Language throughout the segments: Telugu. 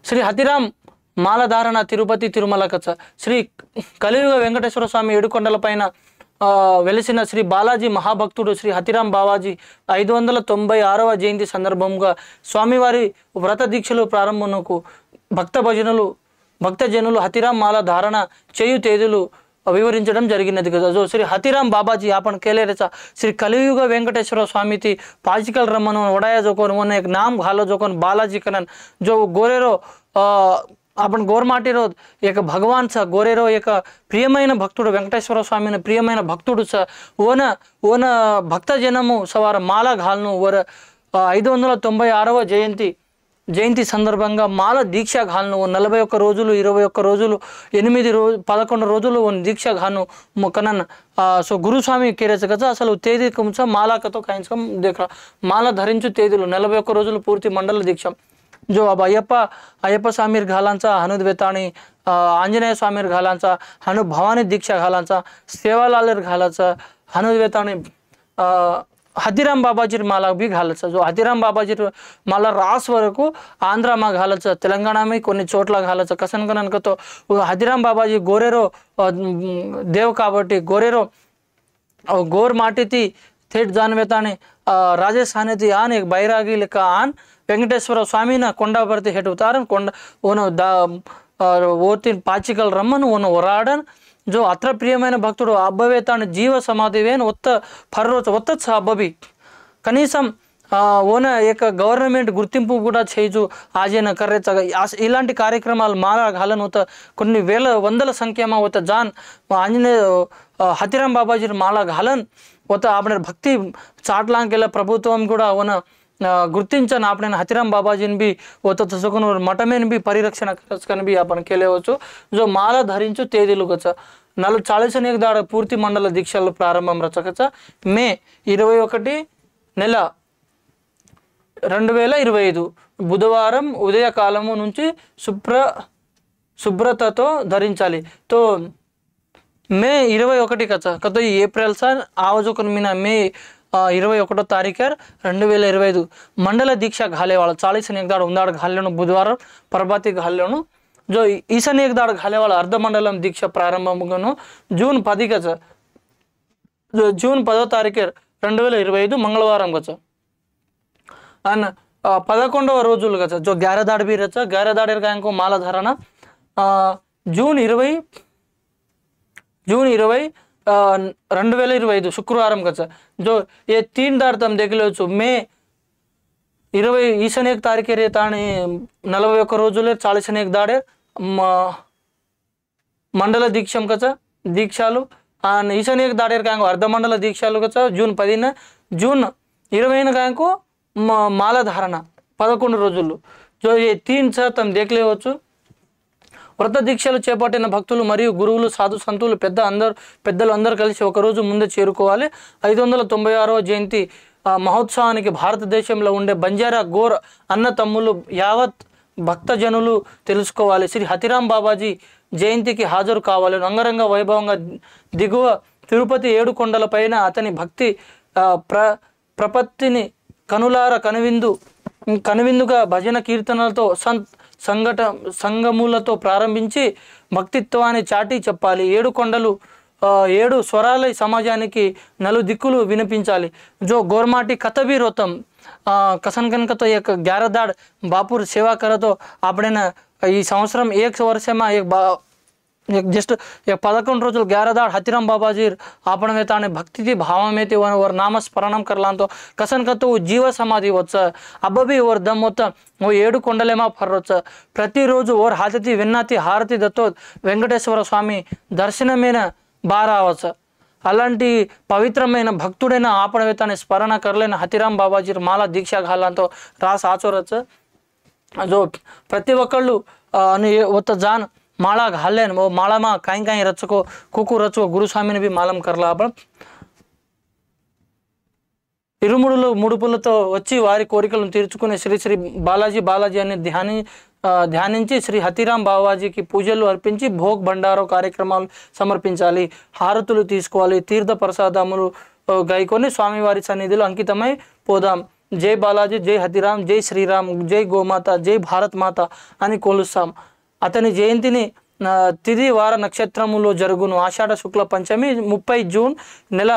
శ్రీ హతిరామ్ మాలధారణ తిరుపతి తిరుమల కథ. శ్రీ కలియుగ వెంకటేశ్వర స్వామి ఏడుకొండల పైన వెలిసిన శ్రీ బాలాజీ మహాభక్తుడు శ్రీ హతిరామ్ బావాజీ 596వ జయంతి సందర్భంగా స్వామివారి వ్రత దీక్షలు ప్రారంభమునకు భక్తజనులు హతిరామ్ మాల ధారణ చేయు తేదీలు विवरिंचడం జరిగినది కదా. जो श्री हतिराम बाबा जी आपण केले रे श्री कलियुग वेंकटेश्वर स्वामी थी पाजिकल रमन वडाया जो कोन मन एक नाम घालो जो कोन बालाजी कनन जो गोरेरो आपण गोरमाटीरो एक भगवान छ गोरेरो एक प्रियమైన భక్తుడు వెంకటేశ్వర స్వామిని ప్రియమైన భక్తుడు छ ఓన భక్తజనము సవార మాల घालनु वर 596వ జయంతి సందర్భంగా మాల దీక్ష घालनु 41 రోజులు 21 రోజులు 8 రోజు 11 రోజులు దీక్ష घालनु कनन सो गुरुस्वामी केरेच కదా అసలు తేదీ కొంచెం మాలకతో కాయించం దేఖ మాల ధరించు తేదీలు 41 రోజులు పూర్తి మండల దీక్ష जो अब अय्यप्पा स्वामीर घालांचा हनुद वेताणी आंजनेय स्वामीर घालांचा हनु भवानी दीक्षा घालांचा सेवालालर घालाचा हनुद वेताणी हतिराम बाबाजी माला भी घालाचा जो हतिराम बाबाजी माला रास वరకు ఆంధ్రామా घालाचा తెలంగాణ में కొన్ని చోట్ల घालाचा कसन कनन कतो हतिराम बाबाजी गोरेरो देव కాబట్టి गोरेरो गोर माटीती थेट जानवेताने राजस्थान थी आन एक बैरागी लेका आन वेंकटेश्वर स्वामी ना कोंडावरती हेट उतारन कोंड ओनो ओतिन पाचिकल रमन ओनो ओराडन जो अत्र प्रियమైన భక్తుడు అబ్బవేతాను జీవ సమాధివేన్ ఒత్త ఫర్రోచ ఒత్తచ్చ అబ్బవి కనీసం ఓన ఏక గవర్నమెంట్ గుర్తింపు కూడా చేయు ఆజేన కర్రేచ ఇలాంటి కార్యక్రమాలు మాల घालन होता కొన్ని వేల వందల సంఖ్యమా होता जान आंजनेय हतिराम बाबाजी माला घालन होता आपण भक्ती चाटलां केला ప్రభుత్వం కూడా ఓన गुर्तिंचन आपण हतिराम बाबाजी भी होता तसं मठमेन भी परिरक्षण करन भी आपण केले होचो जो माला धरिंचु తేదీలు గచ 41 దాడ పూర్తి మండల దీక్షలు ప్రారంభం రచకచ మే 21 నెల 2025 బుధవారం ఉదయకాలము నుంచి శుభ్రతతో ధరించాలి तो మే 21 కచ కతో ఏప్రిల్ సార్ ఆవజోకన్ మీనా మే 21 तारीख 2025 मंडल दीक्षा घाले वाला 40 एक दाड़ उंदाड़ घालेनु बुधवार प्रभाती घालेनु जो ईसन एक दाड़ घाले वाला अर्ध मंडलम दीक्षा प्रारंभमुगनु जून 10 गच जो जून 10 तारीख 2025 मंगलवारम गच अन 11వ రోజులు గచ जो 11 दाड़ भी रच 11 दाड़ गायको माला धारण जून 20 2025 शुक्रवारम का जो ये 3 दाड़ तम देख लो मे 20 ईसन एक तारीख ताणी 41 రోజులే 41 दाड़े मंडल दीक्षम का दीक्षालु ईसन एक दाड़े का अर्ध मंडल दीक्षालु का जून 10 जून 20 का माला धारण 11 రోజులు जो ये 3 छ तम देख ले వ్రత దీక్షలు చేపట్టిన భక్తులు మరియు గురువులు సాధు సంతులు పెద్దలు అందరూ కలిసి ఒక రోజు ముందే చేరుకోవాలి 596వ జయంతి మహోత్సవానికి భారతదేశంలో ఉండే బంజారా గోర్ అన్న తమ్ములు యావత్ భక్తజనులు తెలుసుకోవాలి శ్రీ హతిరామ్ బాబాజీ జయంతికి హాజరు కావాలి అంగరంగ వైభవంగా దిగువ తిరుపతి ఏడుకొండలపైన అతని భక్తి ప్రపత్తిని కనులార కనువిందుగా భజన కీర్తనలతో సంగములతో ప్రారంభించి భక్తిత్వాన్ని చాటి చెప్పాలి 7 కొండలు 7 స్వరాల సమాజానికి నలు దిక్కులు వినిపించాలి जो गोरमाटी कथा भी रोतम कसन कनक तो एक 11 दाड़ बापुर सेवा करतो आपणे ఈ సంవత్సరం 1 वर्षमा एक जस्ट 11 రోజులు 11 दाड़ हतिराम बाबाजी आपण में ताने भक्ति थी भाव में ते वर नाम स्मरणम करला तो कसन का तो जीव समाधि वच अब भी वर दम होता वो 7 కొండలేమా ఫర్రొచ్చ ప్రతి రోజు वर हाथती विन्नाती हारती दत्तो వెంకటేశ్వర స్వామి దర్శనమైన బారావచ అలాంటి పవిత్రమైన భక్తుడైన ఆపణవేతాన్ని స్మరణ करलेन हतिराम बाबाजी माला दीक्षा घालांतो रास आचोरच जो प्रति ఒక్కళ్ళు होता जान माला घालेन वो माला में कहीं रचको कुकु रचको गुरुस्वामी ने भी मालम करला अपन ఇరుముడులు ముడుపులతో వచ్చి వారి కోరికలను తీర్చుకునే శ్రీ బాలాజీ అనే ధ్యానించి శ్రీ హతిరామ్ బావాజీకి పూజలు అర్పించి భోగ్ బండారో కార్యక్రమాలు సమర్పించాలి హారతులు తీసుకోవాలి తీర్థ ప్రసాదములు గైకొని స్వామివారి సన్నిధిలో అంకితమై పోదాం జై బాలాజీ, జై హతిరామ్, జై శ్రీరామ్, జై గోమాత, జై భారత్ మాత అని కొలుస్తాం. అతని జయంతిని తిది వార నక్షత్రములో జరుగును. ఆషాఢ శుక్ల పంచమి 30 జూన్ నెల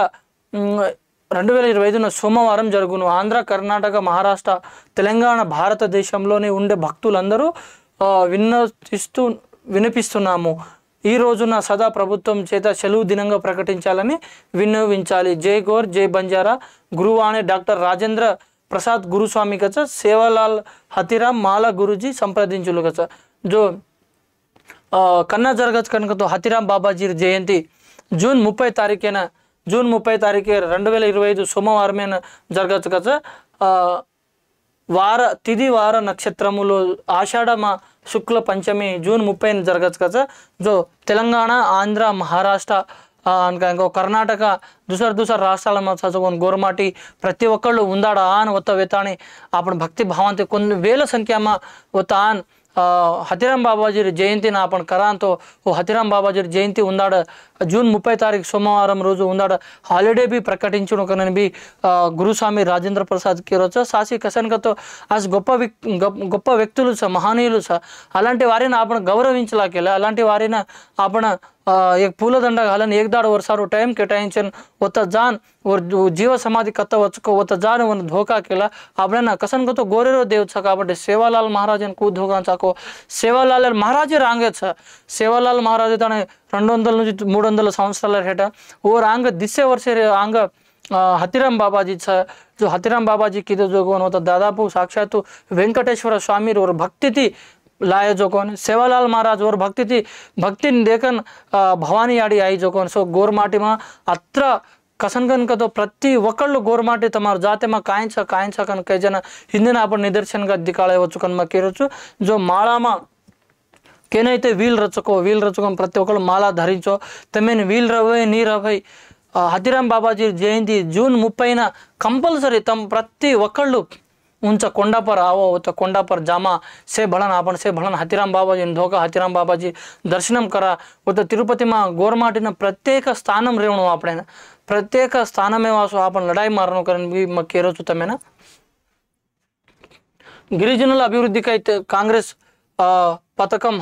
2025 సోమవారం జరుగును. ఆంధ్ర, కర్ణాటక, మహారాష్ట్ర, తెలంగాణ, భారతదేశంలోని ఉండే భక్తులందరూ వినిపిస్తున్నాము. ఈ రోజున సదా ప్రభుత్వం చేత సెలవు దినంగా ప్రకటించాలని విన్నవించాలి. జై గౌర్, జై బంజారా. గురువాణి డాక్టర్ రాజేంద్ర ప్రసాద్ గురుస్వామి కచ సేవాలాల్ హతిరామ్ మాలా గురుజీ సంప్రదించులు కచ. జో కన్నా జరగచ్చు కనుక హతిరామ్ బాబాజీ జయంతి జూన్ 30 తారీఖున 2025 సోమవారమైన జరగచ్చు కదా. తిది వార నక్షత్రములో ఆషాఢ శుక్ల పంచమి జూన్ 30 జరగచ్చు కదా. జో తెలంగాణ, ఆంధ్ర, మహారాష్ట్ర, కర్ణాటక दुसर రాష్ట్రాల చదువుకొని గోరమాటి ప్రతి ఒక్కళ్ళు ఉందాడ ఆన్ ఒత్త వెతాని आपण भक्ती भावांते కొన్ని వేల సంఖ్యామ ఒత్త ఆన్ हतिराम बाबाजी जयंती आपण करा तो हतिराम बाबाजी जयंती उंदाड जून 30 तारीख सोमवार रोज उंदाड हॉलिडे भी प्रकटिंचुनु कनन भी गुरुस्वामी राजेंद्र प्रसाद केरोच सासी कसन तो आज గొప్ప వ్యక్తులు మహనీయులు అలాంటి వారిని आपण गौरविంచలా केला అలాంటి వారిని आपण एक पूलदंड घालन एक दाड वर्षारो टाइम केटायंचन होता जान और जीव समाधि कत्ता वचको होता जान वन धोका केला आपल्याला कसन तो गोरेरो देव छ కాబట్టి సేవాలాల్ మహారాజన్ కు ధోకా చాకో సేవాలాల్ మహారాజే రాంగే छ సేవాలాల్ మహారాజే తన 200 నుంచి 300 సంవత్సరాల హేట ఓ రాంగ దిసే వర్షే రాంగ हतिराम बाबाजी छ जो हतिराम बाबाजी की जो कोण होता दादापू साक्षात वेंकटेश्वर स्वामी और भक्ति थी लाए जो कौन सेवालाल महाराज और भक्ति देखन भवानी आड़ी आई जो कौन सो गोरमाटी में अत्र कसनगन का तो प्रति ಒಕ್ಕళ్ళు ಗೋರ್ಮಾಟಿ ತಮಾರ ಜಾತೆ ಮ ಕಾయింಚ ಕನ್ ಕೈ ಜನ ಹಿಂದಿನ आपण निदर्शन का दिखाळे वचुकन म केरचु जो माळाम केनैते వీల్ రచుకం ప్రతి ఒక్కళ్ళు మాల ధరించో తమేని వీల్ రవై నీ రవై हतिराम बाबाजी जयंती जून 30 कंपल्सरी तम प्रति ఒక్కళ్ళు उंचा कोंडा पर आवो तो कोंडा पर जामा से भलन आपण से भलन हतिराम बाबाजी धोका हतिराम बाबाजी दर्शनम करा वो तो तिरुपति में गोरमाटी प्रत्येक स्थानम रेवणु आपणे प्रत्येक स्थान में वासो आपण लड़ाई मारनो करन भी म केरोचु तमेना गिरिजनुल अभिवृद्धि कांग्रेस पथकम